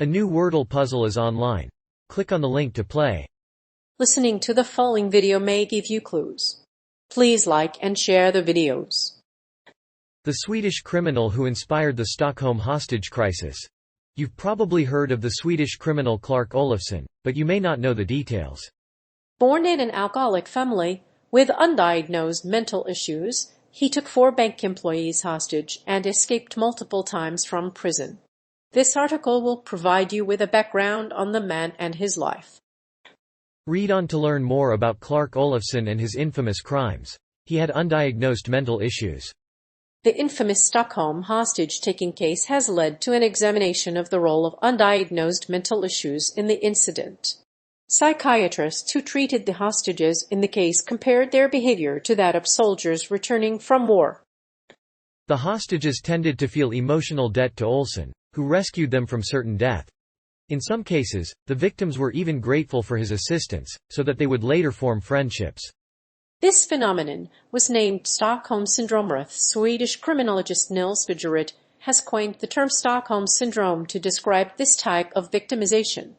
A new Wordle puzzle is online. Click on the link to play. Listening to the following video may give you clues. Please like and share the videos. The Swedish criminal who inspired the Stockholm hostage crisis. You've probably heard of the Swedish criminal Clark Olofsson, but you may not know the details. Born in an alcoholic family with undiagnosed mental issues, he took 4 bank employees hostage and escaped multiple times from prison. This article will provide you with a background on the man and his life. Read on to learn more about Clark Olofsson and his infamous crimes. He had undiagnosed mental issues. The infamous Stockholm hostage-taking case has led to an examination of the role of undiagnosed mental issues in the incident. Psychiatrists who treated the hostages in the case compared their behavior to that of soldiers returning from war. The hostages tended to feel emotional debt to Olofsson, who rescued them from certain death. In some cases, the victims were even grateful for his assistance, so that they would later form friendships. This phenomenon was named Stockholm Syndrome. Swedish criminologist Nils Figerit has coined the term Stockholm Syndrome to describe this type of victimization.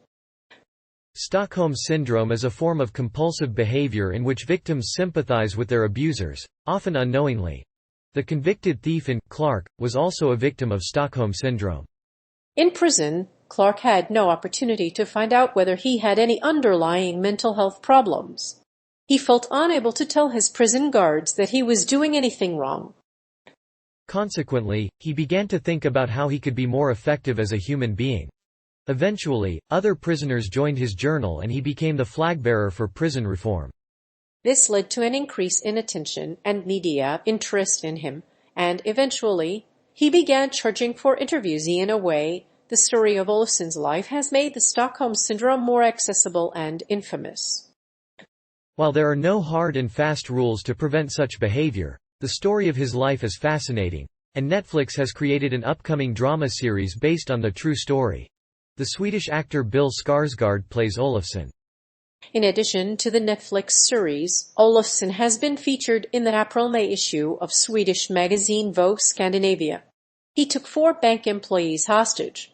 Stockholm Syndrome is a form of compulsive behavior in which victims sympathize with their abusers, often unknowingly. The convicted thief in Clark was also a victim of Stockholm Syndrome. In prison, Clark had no opportunity to find out whether he had any underlying mental health problems. He felt unable to tell his prison guards that he was doing anything wrong. Consequently, he began to think about how he could be more effective as a human being. Eventually, other prisoners joined his journal and he became the flag-bearer for prison reform. This led to an increase in attention and media interest in him, and eventually, he began charging for interviews. In a way, the story of Olofsson's life has made the Stockholm Syndrome more accessible and infamous. While there are no hard and fast rules to prevent such behavior, the story of his life is fascinating, and Netflix has created an upcoming drama series based on the true story. The Swedish actor Bill Skarsgard plays Olofsson. In addition to the Netflix series, Olofsson has been featured in the April-May issue of Swedish magazine Vogue Scandinavia. He took 4 bank employees hostage.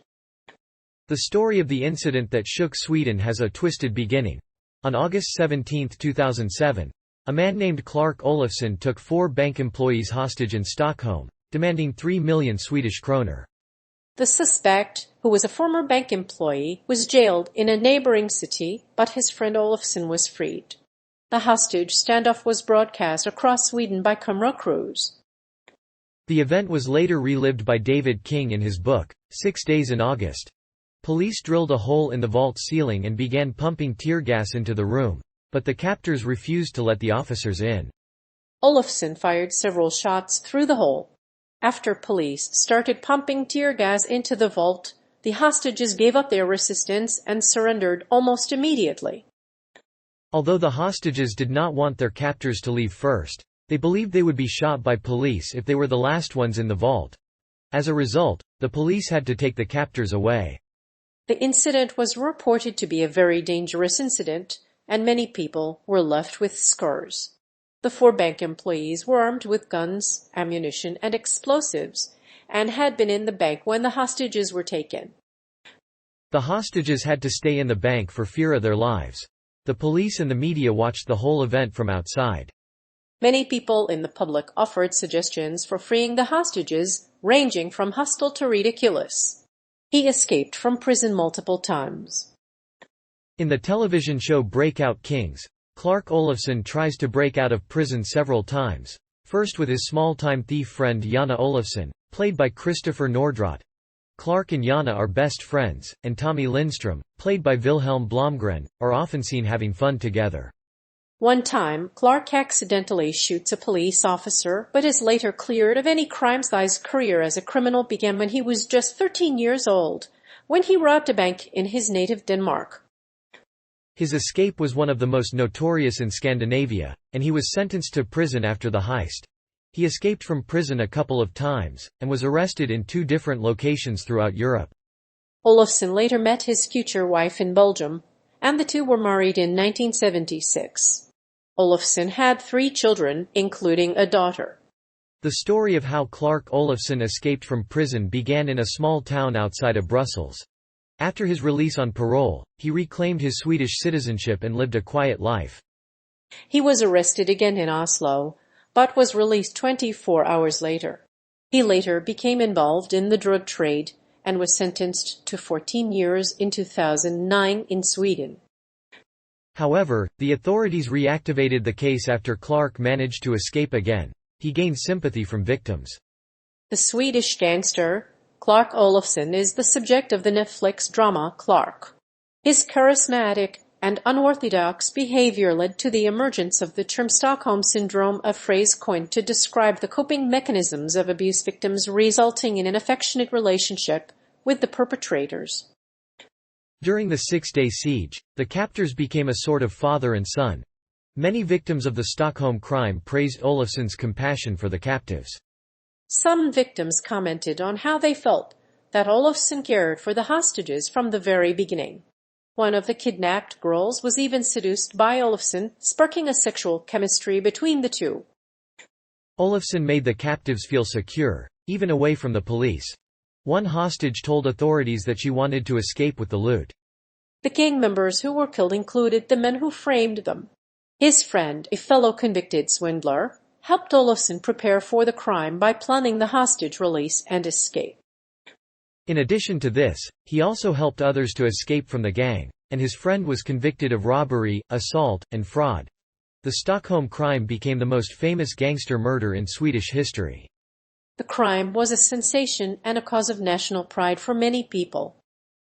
The story of the incident that shook Sweden has a twisted beginning. On August 17, 2007, a man named Clark Olofsson took 4 bank employees hostage in Stockholm, demanding 3 million Swedish kroner. The suspect, who was a former bank employee, was jailed in a neighboring city, but his friend Olofsson was freed. The hostage standoff was broadcast across Sweden by camera crews. The event was later relived by David King in his book, 6 Days in August. Police drilled a hole in the vault ceiling and began pumping tear gas into the room, but the captors refused to let the officers in. Olofsson fired several shots through the hole. After police started pumping tear gas into the vault, the hostages gave up their resistance and surrendered almost immediately. Although the hostages did not want their captors to leave first, they believed they would be shot by police if they were the last ones in the vault. As a result, the police had to take the captors away. The incident was reported to be a very dangerous incident, and many people were left with scars. The 4 bank employees were armed with guns, ammunition, and explosives, and had been in the bank when the hostages were taken. The hostages had to stay in the bank for fear of their lives. The police and the media watched the whole event from outside. Many people in the public offered suggestions for freeing the hostages, ranging from hostile to ridiculous. He escaped from prison multiple times. In the television show Breakout Kings, Clark Olofsson tries to break out of prison several times, first with his small-time thief friend Janne Olofsson, played by Christopher Nordroth. Clark and Janne are best friends, and Tommy Lindström, played by Wilhelm Blomgren, are often seen having fun together. One time, Clark accidentally shoots a police officer, but is later cleared of any crimes. His career as a criminal began when he was just 13 years old, when he robbed a bank in his native Denmark. His escape was one of the most notorious in Scandinavia, and he was sentenced to prison after the heist. He escaped from prison a couple of times, and was arrested in 2 different locations throughout Europe. Olofsson later met his future wife in Belgium, and the 2 were married in 1976. Olofsson had 3 children, including a daughter. The story of how Clark Olofsson escaped from prison began in a small town outside of Brussels. After his release on parole, he reclaimed his Swedish citizenship and lived a quiet life. He was arrested again in Oslo, but was released 24 hours later. He later became involved in the drug trade and was sentenced to 14 years in 2009 in Sweden. However, the authorities reactivated the case after Clark managed to escape again. He gained sympathy from victims. The Swedish gangster, Clark Olofsson, is the subject of the Netflix drama Clark. His charismatic and unorthodox behavior led to the emergence of the term Stockholm Syndrome, a phrase coined to describe the coping mechanisms of abuse victims, resulting in an affectionate relationship with the perpetrators. During the six-day siege, the captors became a sort of father and son. Many victims of the Stockholm Crime praised Olofsson's compassion for the captives. Some victims commented on how they felt that Olofsson cared for the hostages from the very beginning. One of the kidnapped girls was even seduced by Olofsson, sparking a sexual chemistry between the two. Olofsson made the captives feel secure, even away from the police. One hostage told authorities that she wanted to escape with the loot. The gang members who were killed included the men who framed them. His friend, a fellow convicted swindler, helped Olofsson prepare for the crime by planning the hostage release and escape. In addition to this, he also helped others to escape from the gang, and his friend was convicted of robbery, assault, and fraud. The Stockholm Crime became the most famous gangster murder in Swedish history. The crime was a sensation and a cause of national pride for many people.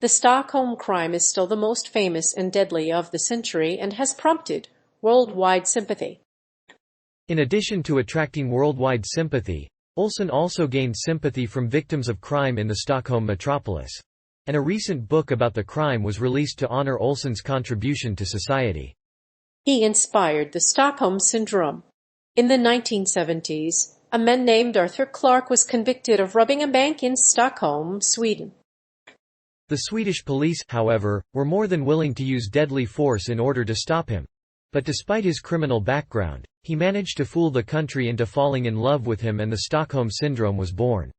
The Stockholm Crime is still the most famous and deadly of the century and has prompted worldwide sympathy. In addition to attracting worldwide sympathy, Olsson also gained sympathy from victims of crime in the Stockholm metropolis. And a recent book about the crime was released to honor Olsson's contribution to society. He inspired the Stockholm Syndrome. In the 1970s, a man named Arthur Clark was convicted of robbing a bank in Stockholm, Sweden. The Swedish police, however, were more than willing to use deadly force in order to stop him. But despite his criminal background, he managed to fool the country into falling in love with him, and the Stockholm Syndrome was born.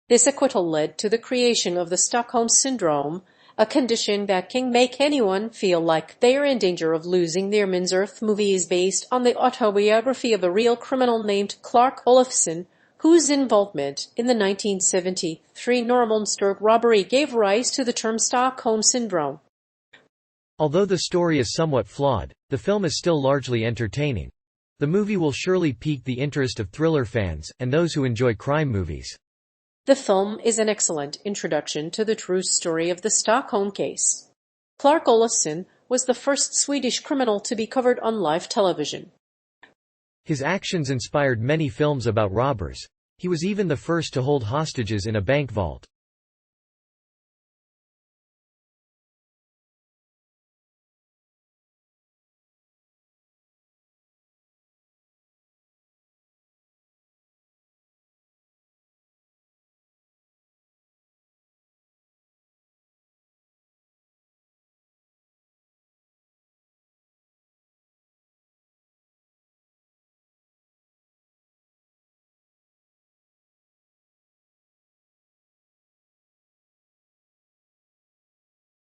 This acquittal led to the creation of the Stockholm Syndrome, a condition that can make anyone feel like they are in danger of losing their minds. Earth movie is based on the autobiography of a real criminal named Clark Olofsson, whose involvement in the 1973 Norrmalmstorg robbery gave rise to the term Stockholm Syndrome. Although the story is somewhat flawed, the film is still largely entertaining. The movie will surely pique the interest of thriller fans, and those who enjoy crime movies. The film is an excellent introduction to the true story of the Stockholm case. Clark Olofsson was the first Swedish criminal to be covered on live television. His actions inspired many films about robbers. He was even the first to hold hostages in a bank vault.